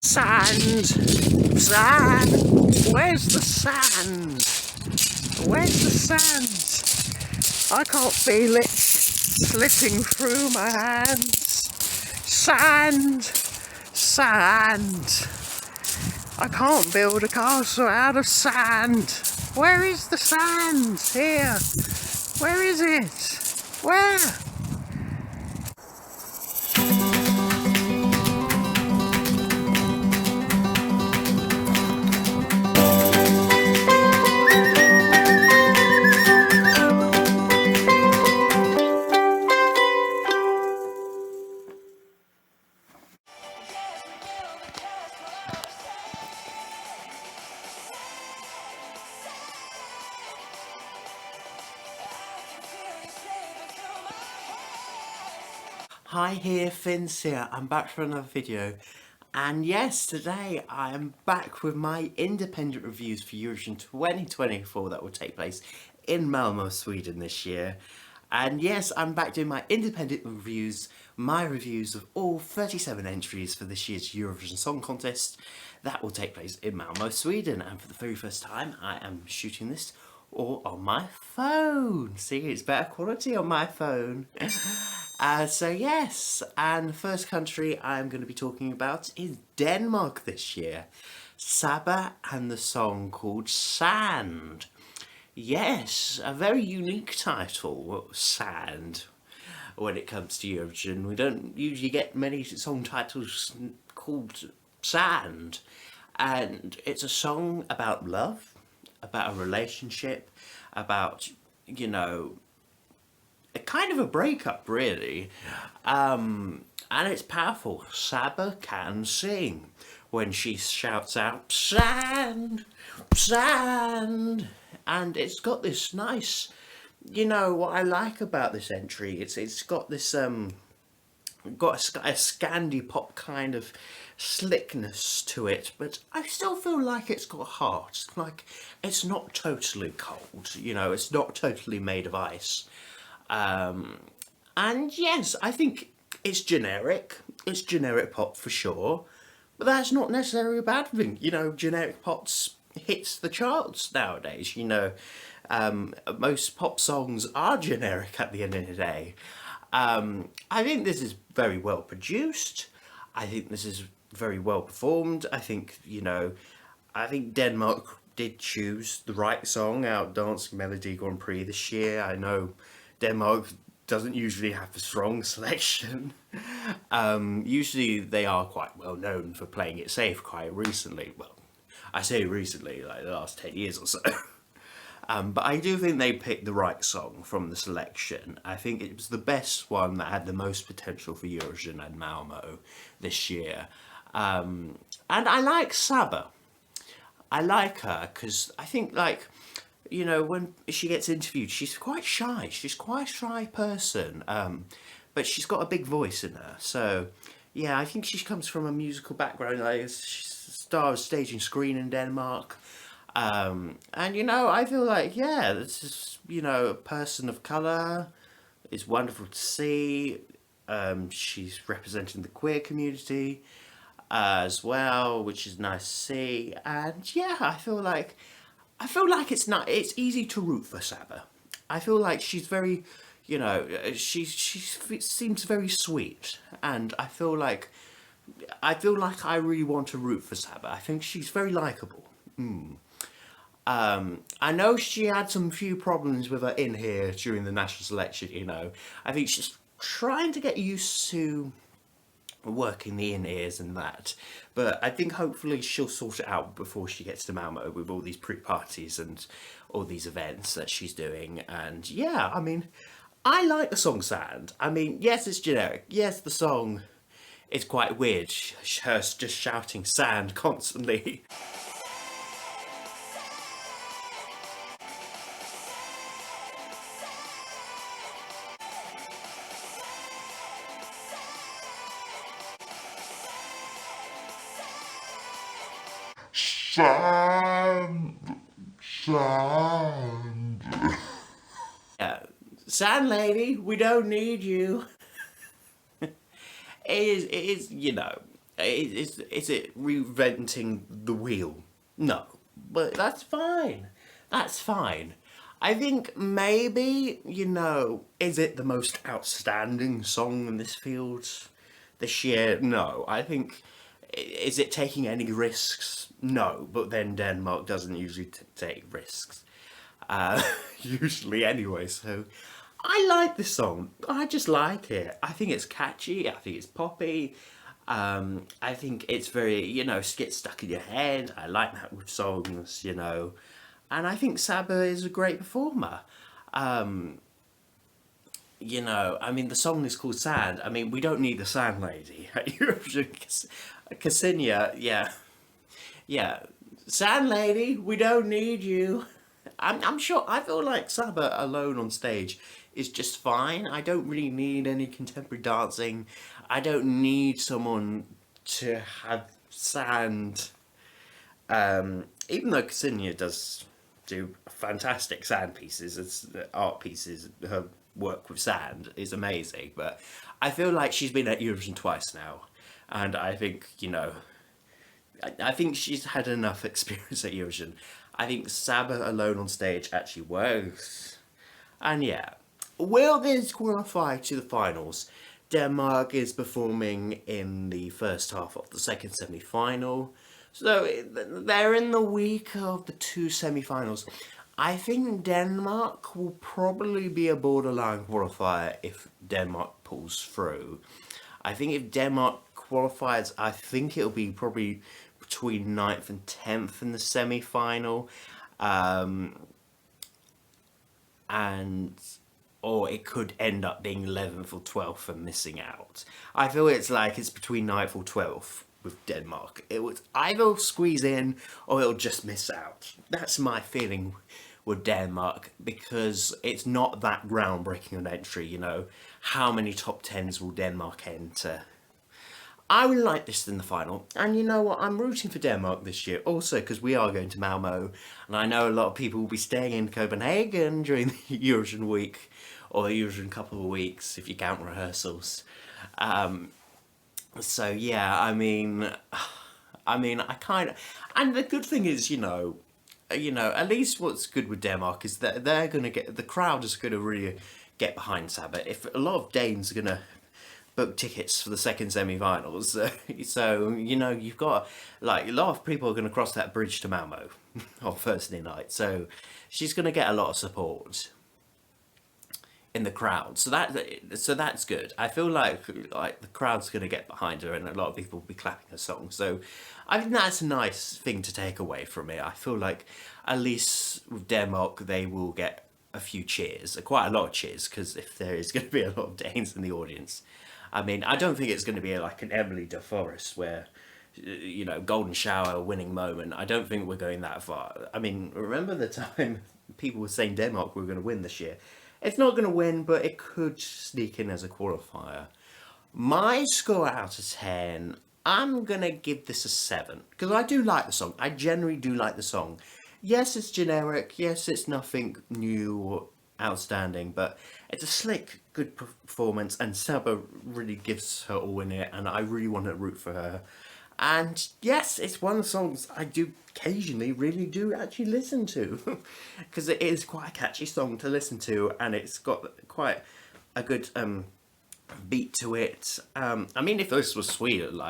Sand! Sand! Where's the sand? Where's the sand? I can't feel it slipping through my hands. Sand! Sand! I can't build a castle out of sand. Where is the sand? Here. Where is it? Where? Hi here, Finns here. I'm back for another video, and yes, today I am back with my independent reviews for Eurovision 2024 that will take place in Malmo, Sweden this year. And yes, I'm back doing my independent reviews, my reviews of all 37 entries for this year's Eurovision Song Contest that will take place in Malmo, Sweden. And for the very first time, I am shooting this all on my phone. See, it's better quality on my phone. So yes, and the first country I'm going to be talking about is Denmark this year. Saba and the song called Sand. Yes, a very unique title, Sand, when it comes to Eurovision. We don't usually get many song titles called Sand. And it's a song about love, about a relationship, about, a kind of a breakup, really. And it's powerful. Saba can sing when she shouts out, "Sand! Sand!" And it's got this nice, what I like about this entry, it's got this, got a Scandi pop kind of slickness to it, but I still feel like it's got heart. Like, it's not totally cold, it's not totally made of ice. And yes, I think it's generic. It's generic pop for sure, but that's not necessarily a bad thing. Generic pops hits the charts nowadays. Most pop songs are generic at the end of the day. I think this is very well produced. I think this is very well performed. I think Denmark did choose the right song out Dancing Melody Grand Prix this year. I know Denmark doesn't usually have a strong selection. Usually they are quite well known for playing it safe quite recently. Well, I say recently, like the last 10 years or so. But I do think they picked the right song from the selection. I think it was the best one that had the most potential for Eurovision and Malmo this year. And I like Saba. I like her because I think, when she gets interviewed, she's quite shy. She's quite a shy person, but she's got a big voice in her. So, yeah, I think she comes from a musical background. She's a star of stage and screen in Denmark. And, I feel like, yeah, this is, a person of colour. It's wonderful to see. She's representing the queer community as well, which is nice to see. And, yeah, I feel like it's easy to root for Saba. I feel like she's very, she seems very sweet, and I feel like I really want to root for Saba. I think she's very likable. I know she had some few problems with her in here during the national selection. I think she's trying to get used to working the in-ears and that, but I think hopefully she'll sort it out before she gets to Malmo with all these pre-parties and all these events that she's doing. And yeah, I mean, I like the song Sand. I mean, yes, it's generic. Yes, the song is quite weird. Her just shouting sand constantly. Sand, sand. Yeah, sand lady, we don't need you. It is, Is it reinventing the wheel? No, but that's fine. That's fine. I think maybe, is it the most outstanding song in this field this year? No. I think, is it taking any risks? No, but then Denmark doesn't usually take risks. Uh, usually anyway, so I like this song. I just like it. I think it's catchy. I think it's poppy. I think it's very, gets stuck in your head. I like that with songs. And I think Saba is a great performer. I mean, the song is called Sand. I mean, we don't need the Sand Lady at Eurovision. Ksenia, yeah. Sand Lady, we don't need you. I'm sure, I feel like Saba alone on stage is just fine. I don't really need any contemporary dancing. I don't need someone to have sand. Even though Ksenia does do fantastic sand pieces, art pieces, her work with sand is amazing. But I feel like she's been at Eurovision twice now, and I think I think she's had enough experience at Eurovision. I think Saba alone on stage actually works. And yeah, will this qualify to the finals? Denmark is performing in the first half of the second semi-final. So they're in the week of the two semi-finals. I think Denmark will probably be a borderline qualifier if Denmark pulls through. I think if Denmark qualifies, I think it'll be probably between 9th and 10th in the semi-final. Or it could end up being 11th or 12th and missing out. I feel it's between 9th or 12th with Denmark. It would either squeeze in or it'll just miss out. That's my feeling with Denmark, because it's not that groundbreaking an entry. How many top 10s will Denmark enter? I would like this in the final, and you know what, I'm rooting for Denmark this year, also because we are going to Malmo, and I know a lot of people will be staying in Copenhagen during the Eurovision week, or the Eurovision couple of weeks, if you count rehearsals. So yeah, I mean, I kind of, and the good thing is, at least what's good with Denmark is that they're going to the crowd is going to really get behind Saba. If a lot of Danes are going to book tickets for the second semi-finals, so you've got a lot of people are going to cross that bridge to Malmo on Thursday night, so she's going to get a lot of support in the crowd, so that's good. I feel like the crowd's going to get behind her, and a lot of people will be clapping her song, so I think that's a nice thing to take away from it. I feel like at least with Denmark they will get a few cheers, quite a lot of cheers, because if there is going to be a lot of Danes in the audience, I mean, I don't think it's going to be like an Emily de Forest where, golden shower, winning moment. I don't think we're going that far. I mean, remember the time people were saying Denmark were going to win this year? It's not going to win, but it could sneak in as a qualifier. My score out of 10, I'm going to give this a 7. Because I do like the song. I generally do like the song. Yes, it's generic. Yes, it's nothing new or outstanding, but it's a slick, good performance, and Saba really gives her all in it, and I really want to root for her. And yes, it's one of the songs I do occasionally really do actually listen to, because it is quite a catchy song to listen to, and it's got quite a good beat to it. I mean, if this was Sweden,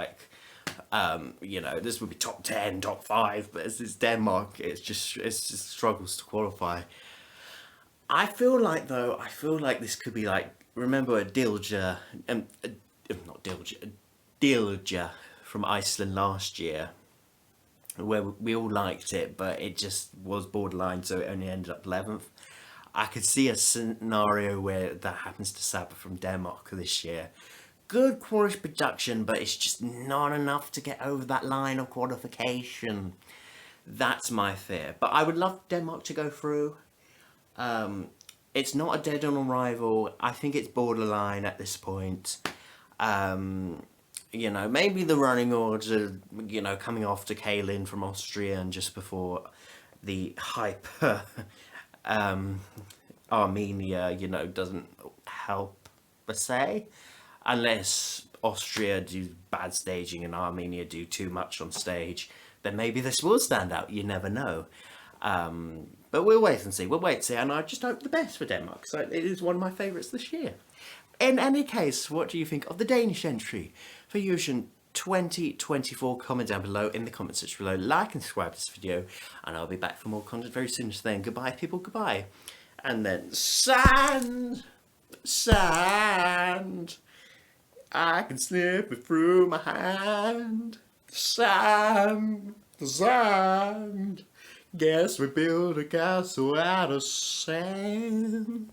this would be top 10, top 5, but as it's Denmark, it just struggles to qualify. I feel like this could be remember Dilja, not Dilja, Dilja from Iceland last year, where we all liked it, but it just was borderline, so it only ended up 11th. I could see a scenario where that happens to Saba from Denmark this year. Good quality production, but it's just not enough to get over that line of qualification. That's my fear. But I would love Denmark to go through. It's not a dead-on arrival. I think it's borderline at this point. Maybe the running order, coming after Kaylin from Austria and just before the hype Armenia, doesn't help per se. unless Austria do bad staging and Armenia do too much on stage, then maybe this will stand out. You never know. But we'll wait and see. We'll wait and see, and I just hope the best for Denmark. So it is one of my favourites this year. In any case, what do you think of the Danish entry for Eurovision 2024? Comment down below in the comment section below. Like and subscribe to this video, and I'll be back for more content very soon. So then, goodbye, people. Goodbye. And then sand, sand. I can slip it through my hand. Sand, sand. Guess we build a castle out of sand.